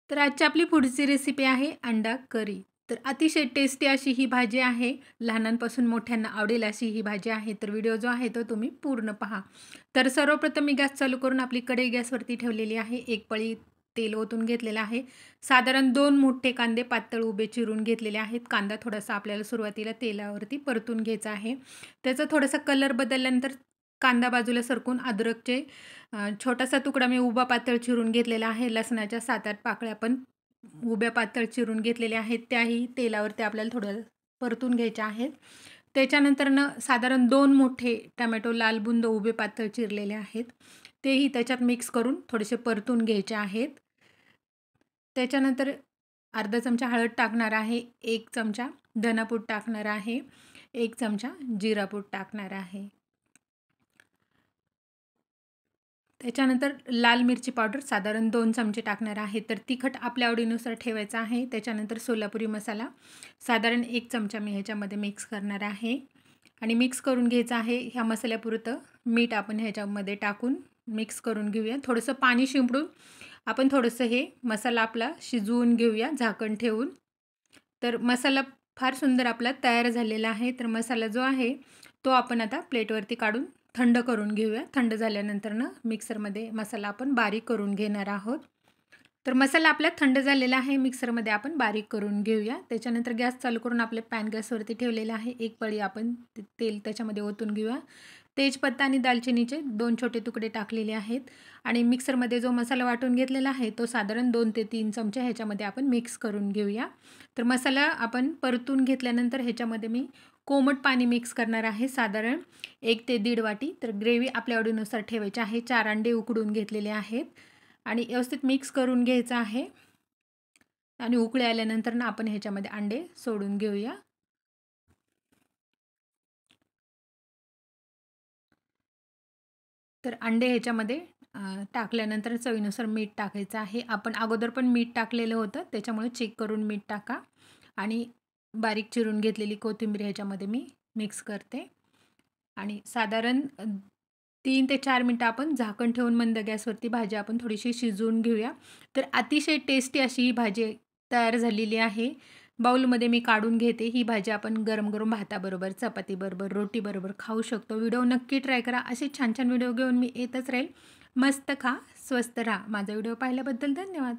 तर आजची आपली पुढची रेसिपी आहे अंडा करी. तर अतिशय टेस्टी अशी ही भाजी आहे. लहानांपासून मोठ्यांना आवडेल अशी ही भाजी आहे. तर व्हिडिओ जो आहे तो तुम्ही पूर्ण पहा. तर सर्वप्रथम मी गॅस चालू करून आपली कढई गॅसवरती ठेवलेली आहे. एक पळी तेल ओतून घेतलेलं आहे. साधारण 2 मोठे कांदे पातळ उभे चिरून घेतलेले आहेत. कांदा थोडासा आपल्याला सुरुवातीला तेलावरती परतून घ्यायचा आहे. त्याचा थोडासा कलर बदलल्यानंतर कांदा बाजूला सरकून अद्रकचे छोटासा तुकडा मी उभा पातळ चिरून घेतलेला आहे. लसणाच्या 7-8 पाकळ्या पण उभ्या पातळ चिरून घेतलेल्या आहेत. त्याही तेलावरती आपल्याला थोडं परतून घ्यायच्या आहेत. त्याच्यानंतरनं साधारण 2 मोठे टोमॅटो लाल बुंद उभे पातळ चिरलेले आहेत. तेही त्याच्यात मिक्स करून थोडेसे परतून घ्यायचे आहेत. त्याच्यानंतर अर्धा चमचा हळद टाकणार आहे. 1 चमचा धनापूड टाकणार आहे. 1 चमचा जिरापूड टाकणार आहे. त्याच्यानंतर लाल मिरची पावडर साधारण 2 चमचे टाकणार आहे. तर तिखट आपल्या आवडीनुसार ठेवायचं आहे. त्याच्यानंतर सोलापुरी मसाला साधारण 1 चमचा मी ह्याच्यामध्ये मिक्स करणार आहे आणि मिक्स करून घ्यायचं आहे. ह्या मसाल्यापुरतं मीठ आपण ह्याच्यामध्ये टाकून मिक्स करून घेऊया. थोडंसं पाणी शिंपडून आपण थोडंसं हे मसाला आपला शिजवून घेऊया झाकण ठेवून. तर मसाला फार सुंदर आपला तयार झालेला आहे. तर मसाला जो आहे तो आपण आता प्लेटवरती काढून थंड करून घेऊया. थंड झाल्यानंतरनं मिक्सरमध्ये मसाला आपण बारीक करून घेणार आहोत. तर मसाला आपला थंड झालेला आहे. मिक्सरमध्ये आपण बारीक करून घेऊया. त्याच्यानंतर गॅस चालू करून आपले पॅन गॅसवरती ठेवलेला आहे. एक पळी आपण तेल त्याच्यामध्ये ओतून घेऊया. तेजपत्ता आणि दालचिनीचे 2 छोटे तुकडे टाकलेले आहेत आणि मिक्सरमध्ये जो मसाला वाटून घेतलेला आहे तो साधारण 2 ते 3 चमचे ह्याच्यामध्ये आपण मिक्स करून घेऊया. तर मसाला आपण परतून घेतल्यानंतर ह्याच्यामध्ये मी कोमट पाणी मिक्स करणार आहे. साधारण 1 ते 1.5 वाटी. तर ग्रेव्ही आपल्या आवडीनुसार ठेवायची आहे. 4 अंडे उकडून घेतलेले आहेत आणि व्यवस्थित मिक्स करून घ्यायचं आहे आणि उकळी आल्यानंतर ना आपण ह्याच्यामध्ये अंडे सोडून घेऊया. तर अंडे ह्याच्यामध्ये टाकल्यानंतर चवीनुसार मीठ टाकायचं आहे. आपण अगोदर पण मीठ टाकलेलं होतं, त्याच्यामुळे चेक करून मीठ टाका आणि बारीक चिरून घेतलेली कोथिंबीर ह्याच्यामध्ये मी मिक्स करते आणि साधारण 3 ते 4 मिनटं आपण झाकण ठेवून मंद गॅसवरती भाजी आपण थोडीशी शिजवून घेऊया. तर अतिशय टेस्टी अशी ही भाजी तयार झालेली आहे. बाउलमध्ये मी काढून घेते. ही भाजी आपण गरम-गरम भाताबरोबर, चपातीबरोबर, रोटीबरोबर खाऊ शकतो. व्हिडिओ नक्की ट्राय करा. असे छान-छान व्हिडिओ घेऊन मी येतच राहील. मस्त खा, स्वस्त राहा. माझा व्हिडिओ पाहिल्याबद्दल धन्यवाद.